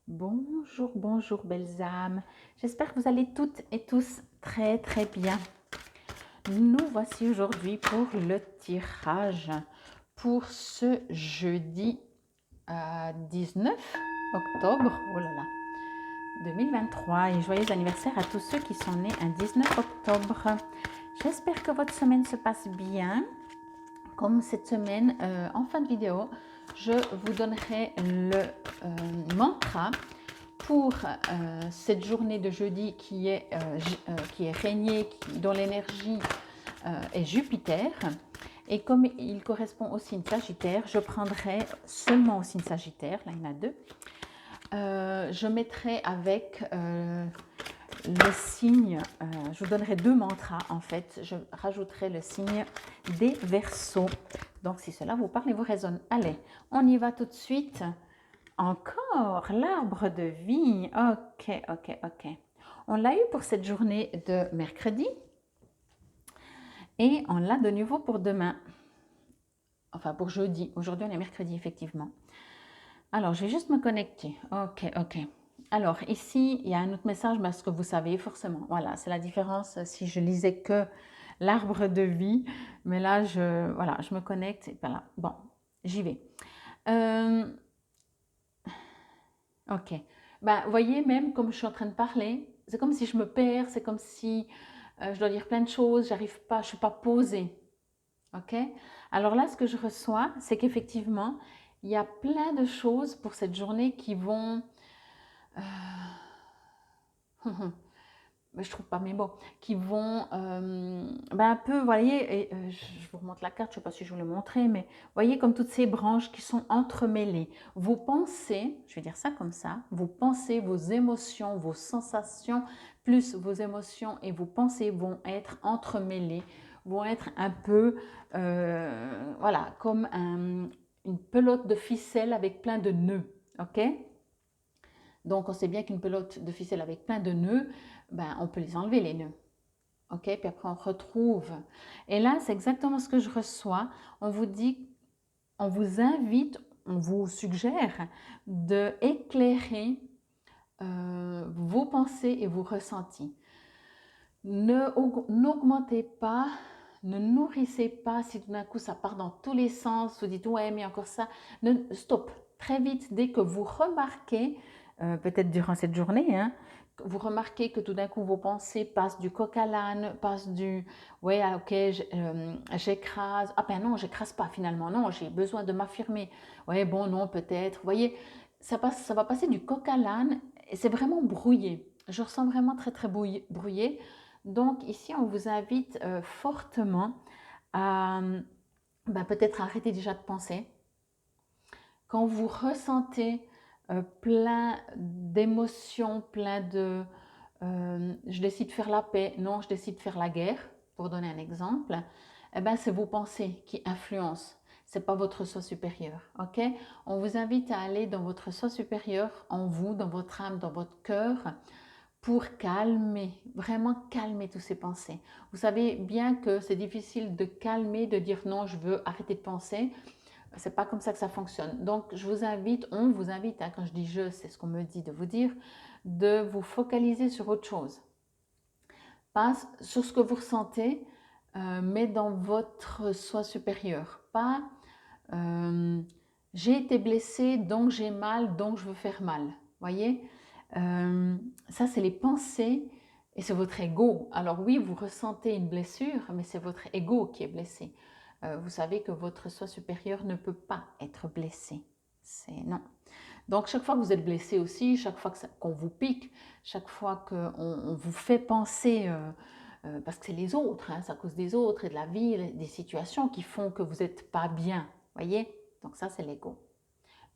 Bonjour, bonjour belles âmes. J'espère que vous allez toutes et tous très très bien. Nous voici aujourd'hui pour le tirage pour ce jeudi 19 octobre, oh là là, 2023 et joyeux anniversaire à tous ceux qui sont nés un 19 octobre. J'espère que votre semaine se passe bien. Comme cette semaine, en fin de vidéo, je vous donnerai le mantra pour cette journée de jeudi qui est régnée, dont l'énergie est Jupiter. Et comme il correspond au signe Sagittaire, je prendrai seulement au signe Sagittaire, là il y en a deux. Je mettrai avec le signe, je vous donnerai deux mantras en fait, je rajouterai le signe des Verseaux. Donc si cela vous parle et vous résonne, allez, on y va tout de suite. Encore l'arbre de vie. Ok, ok, ok. On l'a eu pour cette journée de mercredi et on l'a de nouveau pour demain. Enfin, pour jeudi. Aujourd'hui, on est mercredi, effectivement. Alors, je vais juste me connecter. Ok, ok. Alors, ici, il y a un autre message, parce que vous savez forcément. Voilà, c'est la différence si je lisais que l'arbre de vie. Mais là, voilà, je me connecte. Et voilà. Bon, j'y vais. Ok. Ben, voyez, même comme je suis en train de parler, c'est comme si je me perds, c'est comme si je dois dire plein de choses, j'arrive pas, je suis pas posée. Ok. Alors là, ce que je reçois, c'est qu'effectivement, il y a plein de choses pour cette journée qui vont. Je trouve pas mes mots, qui vont ben un peu, vous voyez, et, je vous remonte la carte, je ne sais pas si je vous l'ai montré, mais voyez comme toutes ces branches qui sont entremêlées. Vos pensées, je vais dire ça comme ça, vos pensées, vos émotions, vos sensations, plus vos émotions et vos pensées vont être entremêlées, vont être un peu, voilà, comme une pelote de ficelle avec plein de nœuds, ok? Donc, on sait bien qu'une pelote de ficelle avec plein de nœuds, ben, on peut les enlever, les nœuds. OK? Puis après, on retrouve. Et là, c'est exactement ce que je reçois. On vous dit, on vous invite, on vous suggère de éclairer vos pensées et vos ressentis. N'augmentez pas, ne nourrissez pas si tout d'un coup ça part dans tous les sens, vous dites ouais mais encore ça, stop, très vite dès que vous remarquez, peut-être durant cette journée, hein, vous remarquez que tout d'un coup vos pensées passent du coq à l'âne, passent du ouais ok j'écrase, ah ben non j'écrase pas finalement, non j'ai besoin de m'affirmer, ouais bon non peut-être, vous voyez, ça va passer du coq à l'âne et c'est vraiment brouillé, je ressens vraiment très très brouillé. Donc ici, on vous invite fortement à peut-être arrêter déjà de penser. Quand vous ressentez plein d'émotions, plein de je décide de faire la paix, non, je décide de faire la guerre, pour donner un exemple, eh ben, c'est vos pensées qui influencent. Ce n'est pas votre soi supérieur. Ok? On vous invite à aller dans votre soi supérieur, en vous, dans votre âme, dans votre cœur, pour calmer, vraiment calmer tous ces pensées. Vous savez bien que c'est difficile de calmer, de dire non, je veux arrêter de penser. C'est pas comme ça que ça fonctionne. Donc, je vous invite, on vous invite, hein, quand je dis je, c'est ce qu'on me dit de vous dire, de vous focaliser sur autre chose. Pas sur ce que vous ressentez, mais dans votre soi supérieur. Pas j'ai été blessée, donc j'ai mal, donc je veux faire mal. Voyez, ça c'est les pensées et c'est votre ego. Alors oui, vous ressentez une blessure, mais c'est votre ego qui est blessé. Vous savez que votre soi supérieur ne peut pas être blessé. C'est non. Donc chaque fois que vous êtes blessé aussi, chaque fois qu'on vous pique, chaque fois qu'on vous fait penser, parce que c'est les autres, hein, c'est à cause des autres et de la vie, des situations qui font que vous n'êtes pas bien. Voyez? Donc ça, c'est l'ego.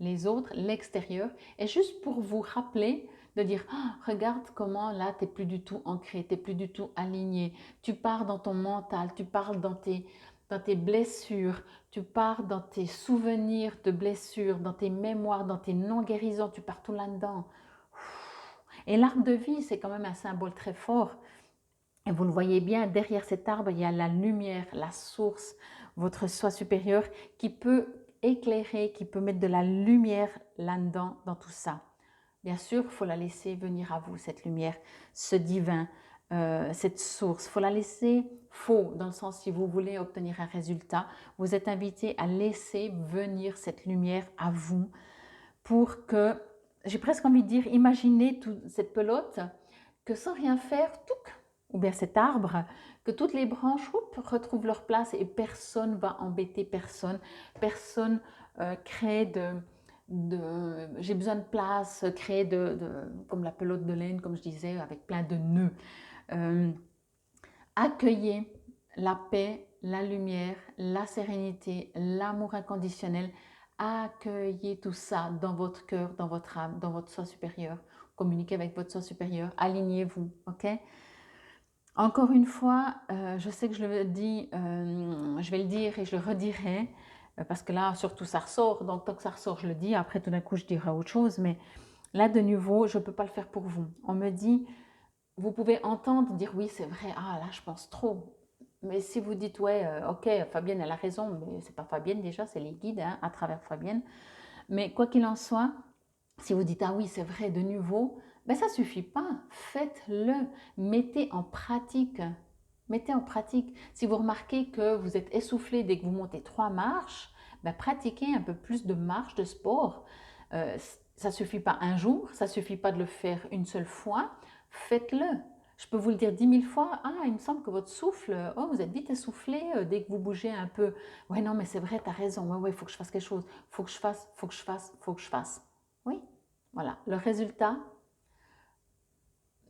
Les autres, l'extérieur, est juste pour vous rappeler de dire oh, regarde comment là, tu n'es plus du tout ancré, tu n'es plus du tout aligné. Tu pars dans ton mental, tu pars dans tes blessures, tu pars dans tes souvenirs de blessures, dans tes mémoires, dans tes non-guérisons, tu pars tout là-dedans. Et l'arbre de vie, c'est quand même un symbole très fort. Et vous le voyez bien, derrière cet arbre, il y a la lumière, la source, votre soi supérieur qui peut éclairer, qui peut mettre de la lumière là-dedans, dans tout ça. Bien sûr, il faut la laisser venir à vous, cette lumière, ce divin, cette source. Il faut la laisser, faux, dans le sens si vous voulez obtenir un résultat, vous êtes invité à laisser venir cette lumière à vous pour que, j'ai presque envie de dire, imaginez toute cette pelote, que sans rien faire, touc, ou bien cet arbre, que toutes les branches retrouvent leur place et personne va embêter personne, personne crée j'ai besoin de place, créer comme la pelote de laine, comme je disais, avec plein de nœuds. Euh, Accueillez la paix, la lumière, la sérénité, l'amour inconditionnel. Accueillez tout ça dans votre cœur, dans votre âme, dans votre soi supérieur. Communiquez avec votre soi supérieur. Alignez-vous, ok? Encore une fois, je sais que je le dis, je vais le dire et je le redirai, parce que là, surtout, ça ressort. Donc, tant que ça ressort, je le dis. Après, tout d'un coup, je dirai autre chose. Mais là, de nouveau, je ne peux pas le faire pour vous. On me dit, vous pouvez entendre dire oui, c'est vrai, ah là, je pense trop. Mais si vous dites, ouais, ok, Fabienne, elle a raison, mais c'est pas Fabienne déjà, c'est les guides hein, à travers Fabienne. Mais quoi qu'il en soit, si vous dites, ah oui, c'est vrai, de nouveau, ben ça suffit pas. Faites-le. Mettez en pratique. Mettez en pratique. Si vous remarquez que vous êtes essoufflé dès que vous montez 3 marches, ben pratiquez un peu plus de marche, de sport. Ça suffit pas un jour, ça suffit pas de le faire une seule fois. Faites-le. Je peux vous le dire 10 000 fois. Ah, il me semble que votre souffle, oh, vous êtes vite essoufflé dès que vous bougez un peu. Ouais, non, mais c'est vrai, tu as raison. Ouais, ouais, il faut que je fasse quelque chose. Faut que je fasse, faut que je fasse, faut que je fasse. Oui, voilà. Le résultat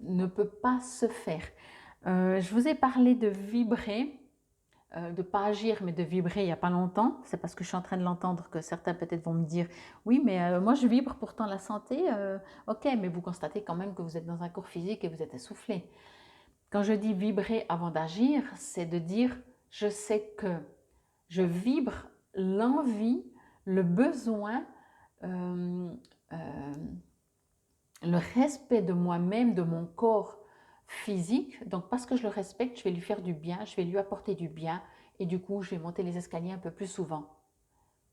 ne peut pas se faire. Je vous ai parlé de vibrer, de ne pas agir, mais de vibrer il n'y a pas longtemps. C'est parce que je suis en train de l'entendre que certains peut-être vont me dire oui, mais moi je vibre pourtant la santé. Ok, mais vous constatez quand même que vous êtes dans un corps physique et vous êtes essoufflé. Quand je dis vibrer avant d'agir, c'est de dire je sais que je vibre l'envie, le besoin, euh, euh, le respect de moi-même, de mon corps physique. Donc parce que je le respecte, je vais lui faire du bien, je vais lui apporter du bien et du coup, je vais monter les escaliers un peu plus souvent.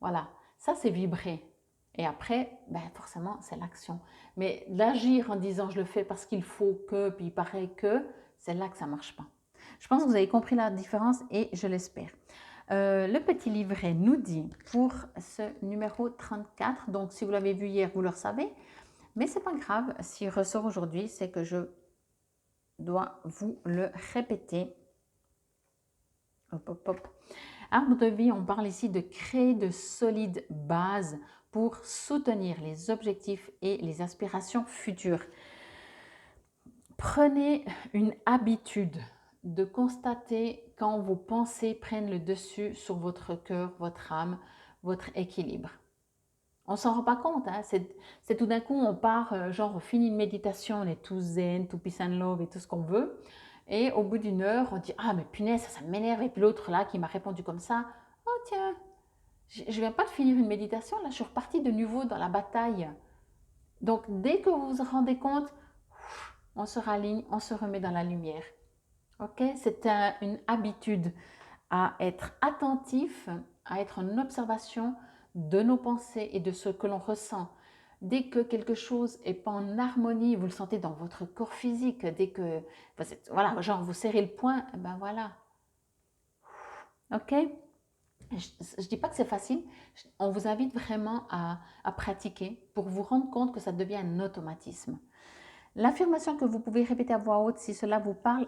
Voilà, ça c'est vibrer. Et après, ben forcément, c'est l'action. Mais l'agir en disant je le fais parce qu'il faut que, puis il paraît que, c'est là que ça ne marche pas. Je pense que vous avez compris la différence et je l'espère. Le petit livret nous dit pour ce numéro 34, donc si vous l'avez vu hier, vous le savez, mais c'est pas grave, s'il ressort aujourd'hui, c'est que je dois vous le répéter. Hop, hop, hop. Arbre de vie, on parle ici de créer de solides bases pour soutenir les objectifs et les aspirations futures. Prenez une habitude de constater quand vos pensées prennent le dessus sur votre cœur, votre âme, votre équilibre. On s'en rend pas compte, hein? C'est tout d'un coup, on part, genre on finit une méditation, on est tout zen, tout peace and love et tout ce qu'on veut. Et au bout d'une heure, on dit ah mais punaise, ça m'énerve. Et puis l'autre là qui m'a répondu comme ça, oh tiens, je viens pas de finir une méditation, là je suis repartie de nouveau dans la bataille. Donc dès que vous vous rendez compte, on se raligne, on se remet dans la lumière. Ok, c'est une habitude à être attentif, à être en observation de nos pensées et de ce que l'on ressent. Dès que quelque chose n'est pas en harmonie, vous le sentez dans votre corps physique, dès que, voilà, genre vous serrez le poing, ben voilà. Ok? Je ne dis pas que c'est facile, on vous invite vraiment à pratiquer pour vous rendre compte que ça devient un automatisme. L'affirmation que vous pouvez répéter à voix haute si cela vous parle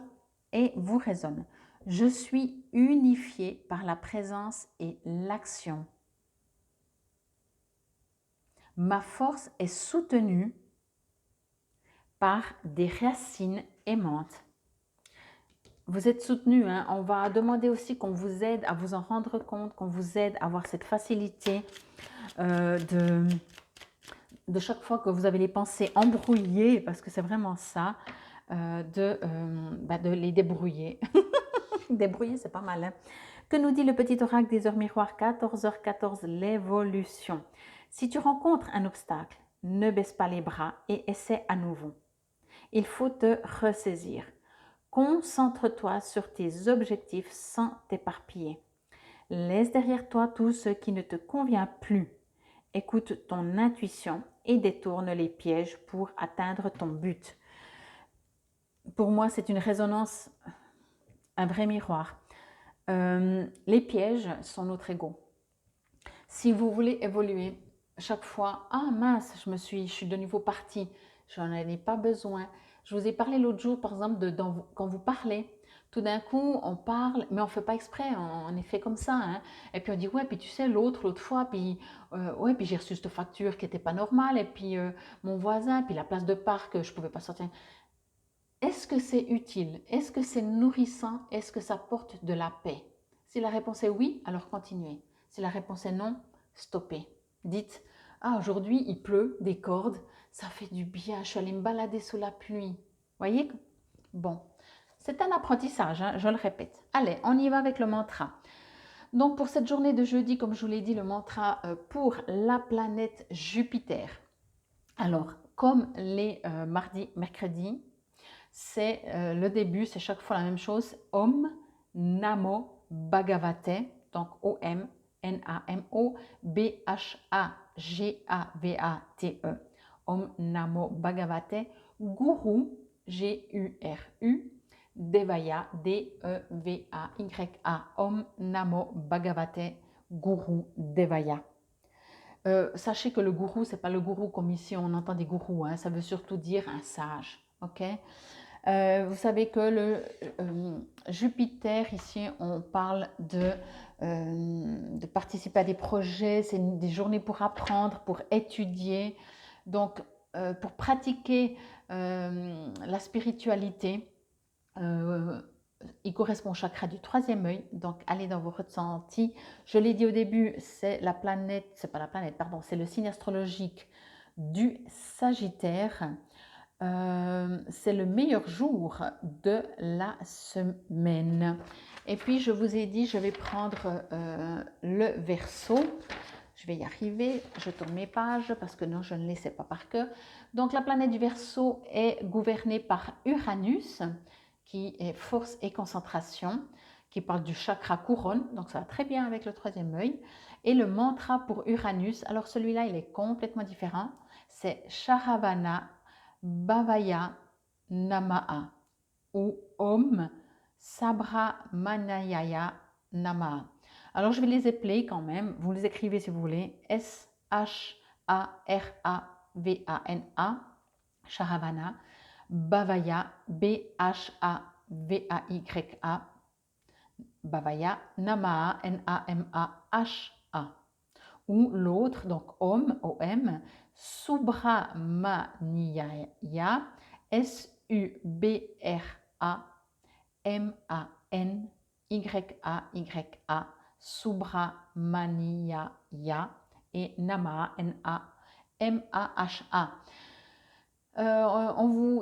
et vous résonne. Je suis unifié par la présence et l'action. Ma force est soutenue par des racines aimantes. Vous êtes soutenu, hein? On va demander aussi qu'on vous aide à vous en rendre compte, qu'on vous aide à avoir cette facilité de chaque fois que vous avez les pensées embrouillées, parce que c'est vraiment ça, de les débrouiller. Débrouiller, c'est pas mal. Hein? Que nous dit le petit oracle des heures miroirs 14h14, l'évolution. Si tu rencontres un obstacle, ne baisse pas les bras et essaie à nouveau. Il faut te ressaisir. Concentre-toi sur tes objectifs sans t'éparpiller. Laisse derrière toi tout ce qui ne te convient plus. Écoute ton intuition et détourne les pièges pour atteindre ton but. Pour moi, c'est une résonance, un vrai miroir. Les pièges sont notre ego. Si vous voulez évoluer, chaque fois, ah mince, je suis de nouveau partie, j'en ai pas besoin. Je vous ai parlé l'autre jour, par exemple, quand vous parlez, tout d'un coup, on parle, mais on ne fait pas exprès, on est fait comme ça. Hein. Et puis on dit, ouais, puis tu sais, l'autre fois, puis, ouais, puis j'ai reçu cette facture qui n'était pas normale, et puis mon voisin, puis la place de parc, je ne pouvais pas sortir. Est-ce que c'est utile? Est-ce que c'est nourrissant? Est-ce que ça porte de la paix? Si la réponse est oui, alors continuez. Si la réponse est non, stoppez. Dites, ah aujourd'hui il pleut, des cordes, ça fait du bien, je suis allée me balader sous la pluie. Voyez? Bon, c'est un apprentissage, hein, je le répète. Allez, on y va avec le mantra. Donc pour cette journée de jeudi, comme je vous l'ai dit, le mantra pour la planète Jupiter. Alors, comme les mardis, mercredis, c'est le début, c'est chaque fois la même chose. Om Namo Bhagavate, donc O-M, N-A-M-O, B-H-A-G-A-V-A-T-E. Om Namo Bhagavate, Guru, G-U-R-U, Devaya, D-E-V-A-Y-A. Om Namo Bhagavate, Guru Devaya. Sachez que le gourou, ce n'est pas le gourou comme ici on entend des gourous, hein, ça veut surtout dire un sage. Ok. Vous savez que le Jupiter, ici, on parle de participer à des projets, c'est des journées pour apprendre, pour étudier, donc pour pratiquer la spiritualité. Il correspond au chakra du troisième œil, donc allez dans vos ressentis. Je l'ai dit au début, c'est la planète, c'est pas la planète, pardon, c'est le signe astrologique du Sagittaire. C'est le meilleur jour de la semaine. Et puis, je vous ai dit, je vais prendre le Verseau. Je vais y arriver. Je tourne mes pages parce que non, je ne les sais pas par cœur. Donc, la planète du Verseau est gouvernée par Uranus, qui est force et concentration, qui parle du chakra couronne. Donc, ça va très bien avec le troisième œil. Et le mantra pour Uranus, alors celui-là, il est complètement différent. C'est Sharavana Bhavaya Namaha ou Om Sabramanayaya Namaha. Alors je vais les épeler quand même, vous les écrivez si vous voulez. S-H-A-R-A-V-A-N-A, Sharavana, Bhavaya, B-H-A-V-A-Y-A, Bhavaya, Namaha, N-A-M-A-H-A. Ou l'autre, donc Om, O-M, Subramaniaya, S-U-B-R-A-M-A-N-Y-A-Y-A, Subramaniaya et Namaha, N-A-M-A-H-A.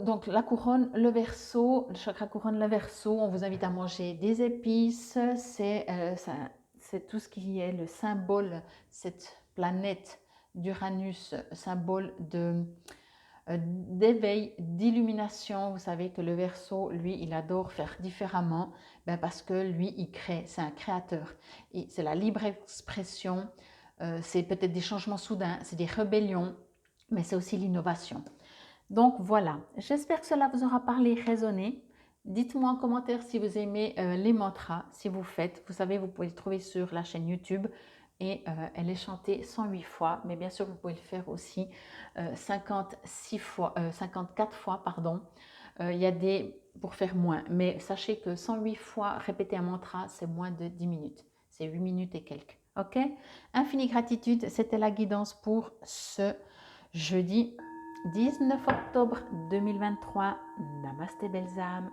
Donc la couronne, le Verseau, le chakra couronne, le Verseau, on vous invite à manger des épices, c'est tout ce qui est le symbole, cette planète d'Uranus, symbole d'éveil, d'illumination. Vous savez que le Verseau, lui, il adore faire différemment, parce que lui, il crée, c'est un créateur. C'est la libre expression, c'est peut-être des changements soudains, c'est des rébellions, mais c'est aussi l'innovation. Donc voilà, j'espère que cela vous aura parlé, résonné. Dites-moi en commentaire si vous aimez les mantras, si vous faites. Vous savez, vous pouvez le trouver sur la chaîne YouTube et elle est chantée 108 fois. Mais bien sûr, vous pouvez le faire aussi 54 fois. Pardon. Il y a des pour faire moins. Mais sachez que 108 fois répéter un mantra, c'est moins de 10 minutes. C'est 8 minutes et quelques. Ok? Infinie gratitude, c'était la guidance pour ce jeudi 19 octobre 2023. Namasté belles âmes.